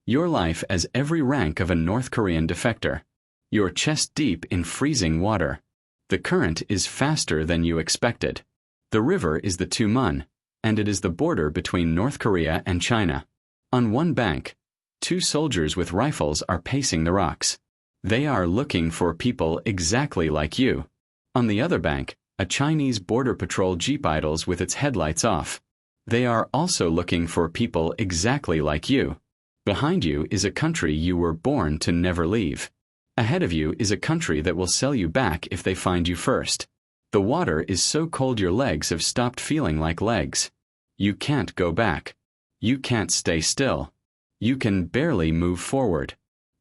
Your life as every rank of a North Korean defector. You're chest deep in freezing water. The current is faster than you expected. The river is the Tumen, and it is the border between North Korea and China. On one bank, 2 soldiers with rifles are pacing the rocks. They are looking for people exactly like you. On the other bank, a Chinese border patrol jeep idles with its headlights off. They are also looking for people exactly like you. Behind you is a country you were born to never leave. Ahead of you is a country that will sell you back if they find you first. The water is so cold your legs have stopped feeling like legs. You can't go back. You can't stay still. You can barely move forward.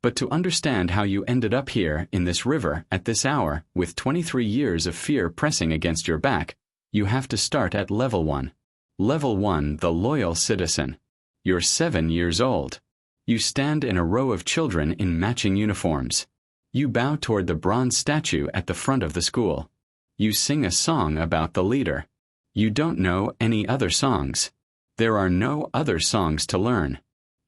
But to understand how you ended up here in this river at this hour with 23 years of fear pressing against your back, you have to start at level 1. Level 1, the loyal citizen. You're 7 years old. You stand in a row of children in matching uniforms. You bow toward the bronze statue at the front of the school. You sing a song about the leader. You don't know any other songs. There are no other songs to learn.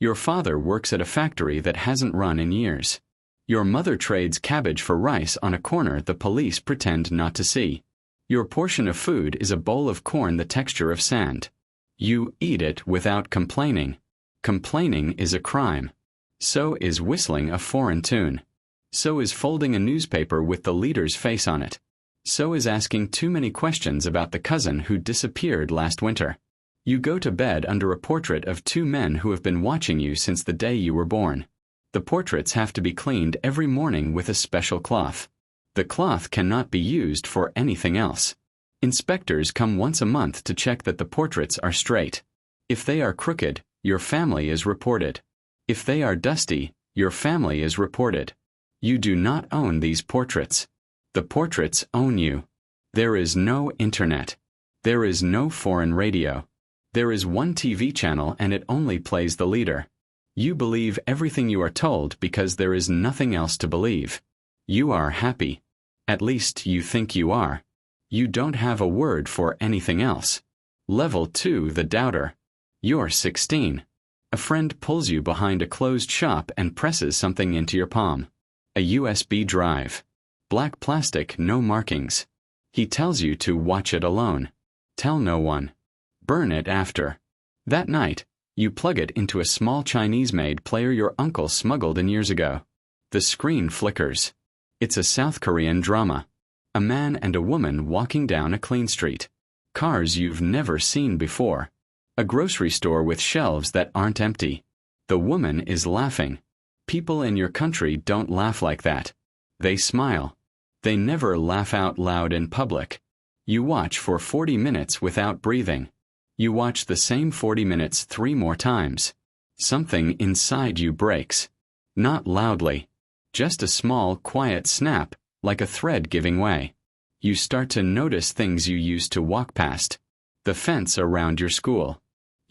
Your father works at a factory that hasn't run in years. Your mother trades cabbage for rice on a corner the police pretend not to see. Your portion of food is a bowl of corn the texture of sand. You eat it without complaining. Complaining is a crime. So is whistling a foreign tune. So is folding a newspaper with the leader's face on it. So is asking too many questions about the cousin who disappeared last winter. You go to bed under a portrait of 2 men who have been watching you since the day you were born. The portraits have to be cleaned every morning with a special cloth. The cloth cannot be used for anything else. Inspectors come once a month to check that the portraits are straight. If they are crooked, your family is reported. If they are dusty, your family is reported. You do not own these portraits. The portraits own you. There is no internet. There is no foreign radio. There is one TV channel and it only plays the leader. You believe everything you are told because there is nothing else to believe. You are happy. At least you think you are. You don't have a word for anything else. Level 2, the doubter. You're 16. A friend pulls you behind a closed shop and presses something into your palm. A USB drive. Black plastic, no markings. He tells you to watch it alone. Tell no one. Burn it after. That night, you plug it into a small Chinese-made player your uncle smuggled in years ago. The screen flickers. It's a South Korean drama. A man and a woman walking down a clean street. Cars you've never seen before. A grocery store with shelves that aren't empty. The woman is laughing. People in your country don't laugh like that. They smile. They never laugh out loud in public. You watch for 40 minutes without breathing. You watch the same 40 minutes 3 more times. Something inside you breaks. Not loudly. Just a small, quiet snap, like a thread giving way. You start to notice things you used to walk past. The fence around your school.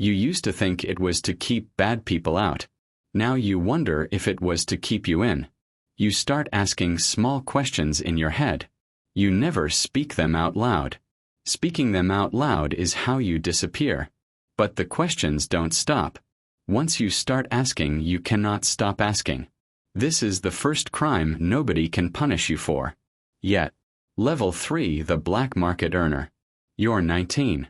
You used to think it was to keep bad people out. Now you wonder if it was to keep you in. You start asking small questions in your head. You never speak them out loud. Speaking them out loud is how you disappear. But the questions don't stop. Once you start asking, you cannot stop asking. This is the first crime nobody can punish you for. Yet. Level 3, the black market earner. You're 19.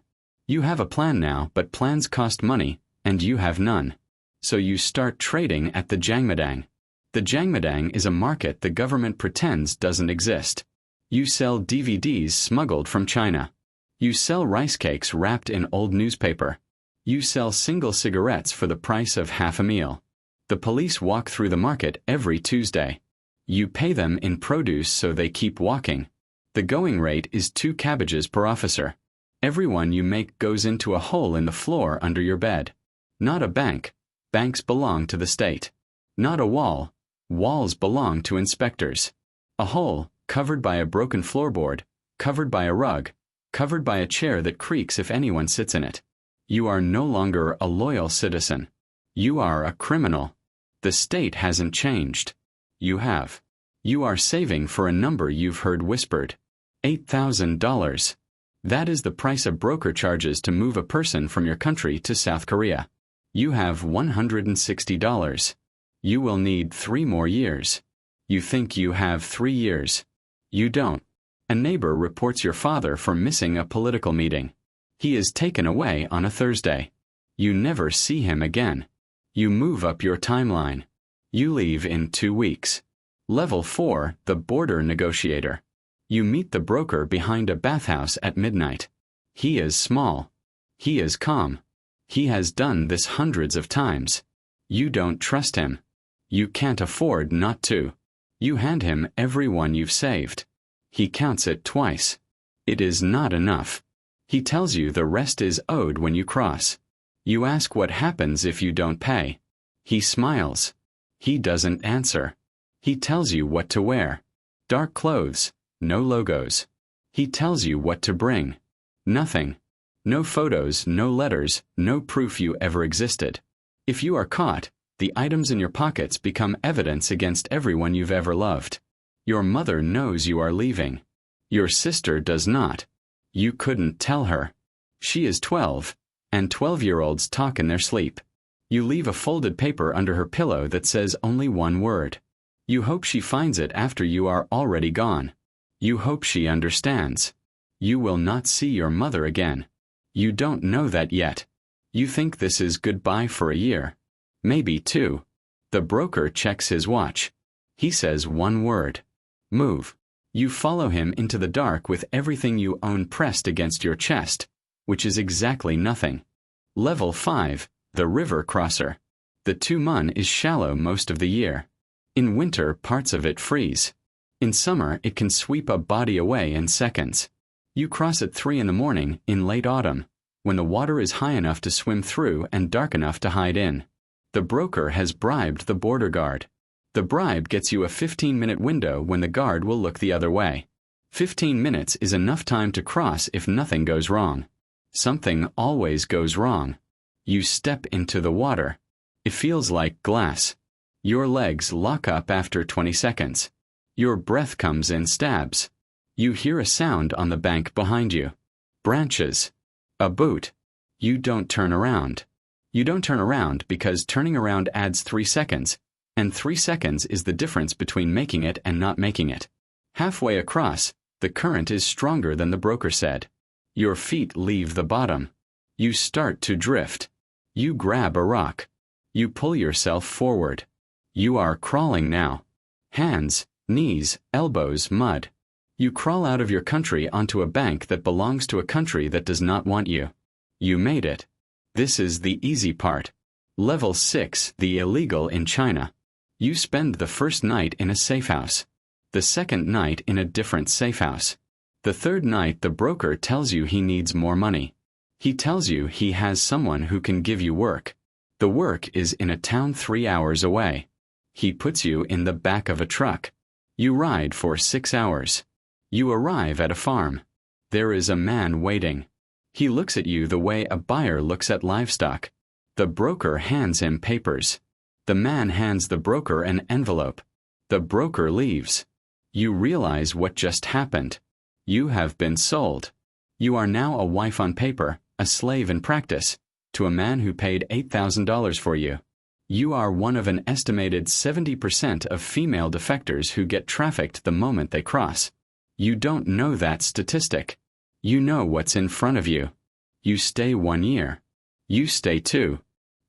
You have a plan now, but plans cost money, and you have none. So you start trading at the Jangmadang. The Jangmadang is a market the government pretends doesn't exist. You sell DVDs smuggled from China. You sell rice cakes wrapped in old newspaper. You sell single cigarettes for the price of half a meal. The police walk through the market every Tuesday. You pay them in produce so they keep walking. The going rate is 2 cabbages per officer. Everyone you make goes into a hole in the floor under your bed. Not a bank. Banks belong to the state. Not a wall. Walls belong to inspectors. A hole, covered by a broken floorboard, covered by a rug, covered by a chair that creaks if anyone sits in it. You are no longer a loyal citizen. You are a criminal. The state hasn't changed. You have. You are saving for a number you've heard whispered. $8,000. That is the price a broker charges to move a person from your country to South Korea. You have $160. You will need 3 more years. You think you have 3 years. You don't. A neighbor reports your father for missing a political meeting. He is taken away on a Thursday. You never see him again. You move up your timeline. You leave in 2 weeks. Level 4, the border negotiator. You meet the broker behind a bathhouse at midnight. He is small. He is calm. He has done this hundreds of times. You don't trust him. You can't afford not to. You hand him everyone you've saved. He counts it twice. It is not enough. He tells you the rest is owed when you cross. You ask what happens if you don't pay. He smiles. He doesn't answer. He tells you what to wear. Dark clothes, no logos. He tells you what to bring. Nothing. No photos, no letters, no proof you ever existed. If you are caught, the items in your pockets become evidence against everyone you've ever loved. Your mother knows you are leaving. Your sister does not. You couldn't tell her. She is 12, and 12-year-olds talk in their sleep. You leave a folded paper under her pillow that says only one word. You hope she finds it after you are already gone. You hope she understands. You will not see your mother again. You don't know that yet. You think this is goodbye for a year. Maybe 2. The broker checks his watch. He says one word. Move. You follow him into the dark with everything you own pressed against your chest, which is exactly nothing. Level 5, the river crosser. The Tumen is shallow most of the year. In winter, parts of it freeze. In summer, it can sweep a body away in seconds. You cross at 3 in the morning in late autumn, when the water is high enough to swim through and dark enough to hide in. The broker has bribed the border guard. The bribe gets you a 15-minute window when the guard will look the other way. 15 minutes is enough time to cross if nothing goes wrong. Something always goes wrong. You step into the water. It feels like glass. Your legs lock up after 20 seconds. Your breath comes in stabs. You hear a sound on the bank behind you. Branches. A boot. You don't turn around. You don't turn around because turning around adds 3 seconds, and 3 seconds is the difference between making it and not making it. Halfway across, the current is stronger than the broker said. Your feet leave the bottom. You start to drift. You grab a rock. You pull yourself forward. You are crawling now. Hands, knees, elbows, mud. You crawl out of your country onto a bank that belongs to a country that does not want you. You made it. This is the easy part. Level 6, the illegal in China. You spend the first night in a safe house. The second night in a different safe house. The third night the broker tells you he needs more money. He tells you he has someone who can give you work. The work is in a town 3 hours away. He puts you in the back of a truck. You ride for 6 hours. You arrive at a farm. There is a man waiting. He looks at you the way a buyer looks at livestock. The broker hands him papers. The man hands the broker an envelope. The broker leaves. You realize what just happened. You have been sold. You are now a wife on paper, a slave in practice, to a man who paid $8,000 for you. You are one of an estimated 70% of female defectors who get trafficked the moment they cross. You don't know that statistic. You know what's in front of you. You stay 1 year. You stay 2.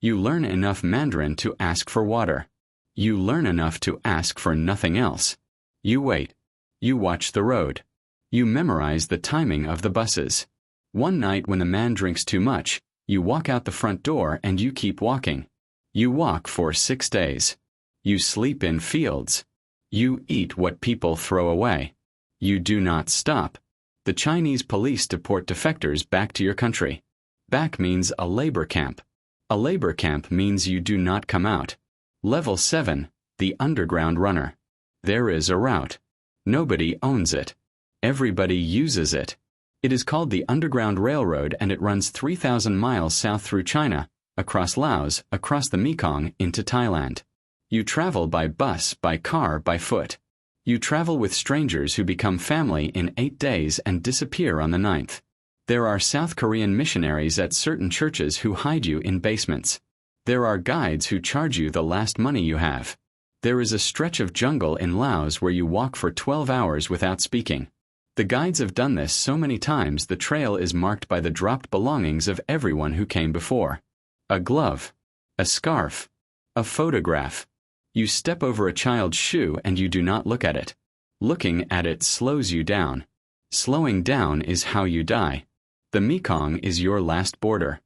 You learn enough Mandarin to ask for water. You learn enough to ask for nothing else. You wait. You watch the road. You memorize the timing of the buses. One night when the man drinks too much, you walk out the front door and you keep walking. You walk for 6 days. You sleep in fields. You eat what people throw away. You do not stop. The Chinese police deport defectors back to your country. Back means a labor camp. A labor camp means you do not come out. Level 7, the underground runner. There is a route. Nobody owns it. Everybody uses it. It is called the Underground Railroad and it runs 3,000 miles south through China, across Laos, across the Mekong, into Thailand. You travel by bus, by car, by foot. You travel with strangers who become family in 8 days and disappear on the 9th. There are South Korean missionaries at certain churches who hide you in basements. There are guides who charge you the last money you have. There is a stretch of jungle in Laos where you walk for 12 hours without speaking. The guides have done this so many times the trail is marked by the dropped belongings of everyone who came before. A glove, a scarf, a photograph. You step over a child's shoe and you do not look at it. Looking at it slows you down. Slowing down is how you die. The Mekong is your last border.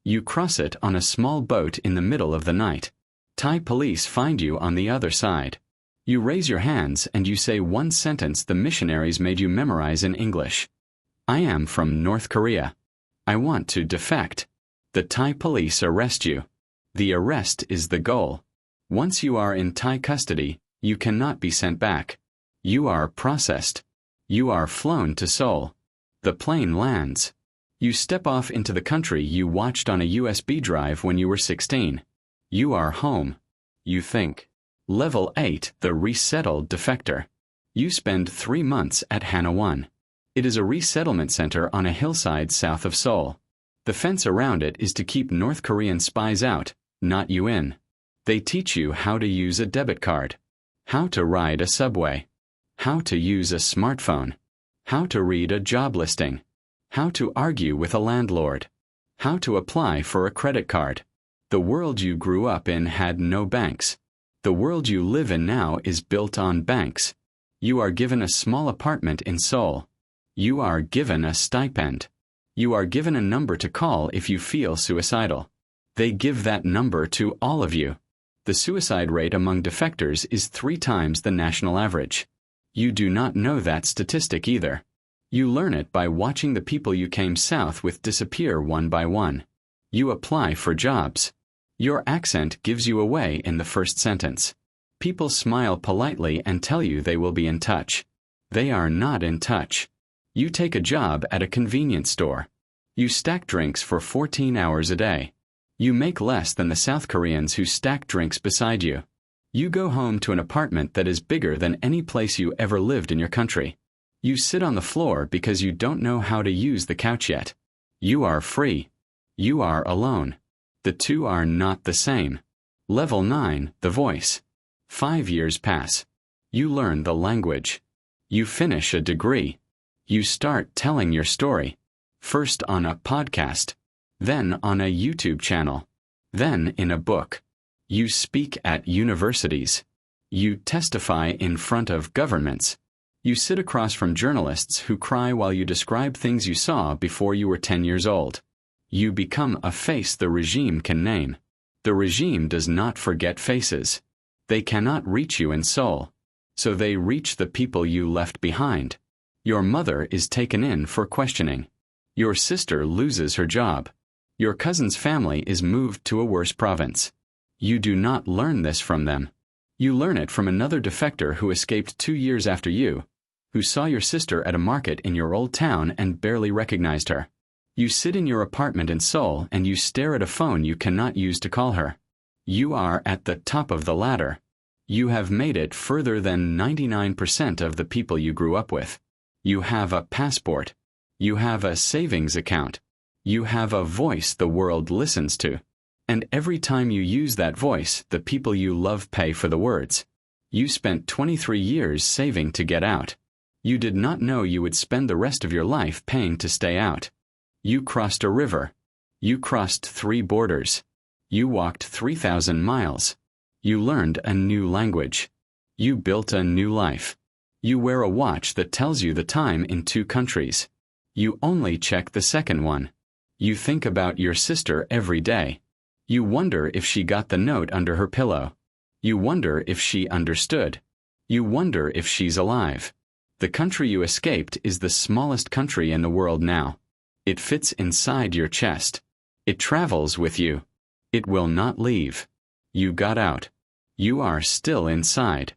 You cross it on a small boat in the middle of the night. Thai police find you on the other side. You raise your hands and you say one sentence the missionaries made you memorize in English. I am from North Korea. I want to defect. The Thai police arrest you. The arrest is the goal. Once you are in Thai custody, you cannot be sent back. You are processed. You are flown to Seoul. The plane lands. You step off into the country you watched on a USB drive when you were 16. You are home. You think. Level 8, the resettled defector. You spend 3 months at Hanoi. It is a resettlement center on a hillside south of Seoul. The fence around it is to keep North Korean spies out, not you in. They teach you how to use a debit card, how to ride a subway, how to use a smartphone, how to read a job listing, how to argue with a landlord, how to apply for a credit card. The world you grew up in had no banks. The world you live in now is built on banks. You are given a small apartment in Seoul. You are given a stipend. You are given a number to call if you feel suicidal. They give that number to all of you. The suicide rate among defectors is 3 times the national average. You do not know that statistic either. You learn it by watching the people you came south with disappear one by one. You apply for jobs. Your accent gives you away in the first sentence. People smile politely and tell you they will be in touch. They are not in touch. You take a job at a convenience store. You stack drinks for 14 hours a day. You make less than the South Koreans who stack drinks beside you. You go home to an apartment that is bigger than any place you ever lived in your country. You sit on the floor because you don't know how to use the couch yet. You are free. You are alone. The two are not the same. Level 9, the voice. 5 years pass. You learn the language. You finish a degree. You start telling your story. First on a podcast. Then on a YouTube channel. Then in a book. You speak at universities. You testify in front of governments. You sit across from journalists who cry while you describe things you saw before you were 10 years old. You become a face the regime can name. The regime does not forget faces. They cannot reach you in Seoul. So they reach the people you left behind. Your mother is taken in for questioning. Your sister loses her job. Your cousin's family is moved to a worse province. You do not learn this from them. You learn it from another defector who escaped 2 years after you, who saw your sister at a market in your old town and barely recognized her. You sit in your apartment in Seoul and you stare at a phone you cannot use to call her. You are at the top of the ladder. You have made it further than 99% of the people you grew up with. You have a passport. You have a savings account. You have a voice the world listens to. And every time you use that voice, the people you love pay for the words. You spent 23 years saving to get out. You did not know you would spend the rest of your life paying to stay out. You crossed a river. You crossed 3 borders. You walked 3,000 miles. You learned a new language. You built a new life. You wear a watch that tells you the time in 2 countries. You only check the second one. You think about your sister every day. You wonder if she got the note under her pillow. You wonder if she understood. You wonder if she's alive. The country you escaped is the smallest country in the world now. It fits inside your chest. It travels with you. It will not leave. You got out. You are still inside.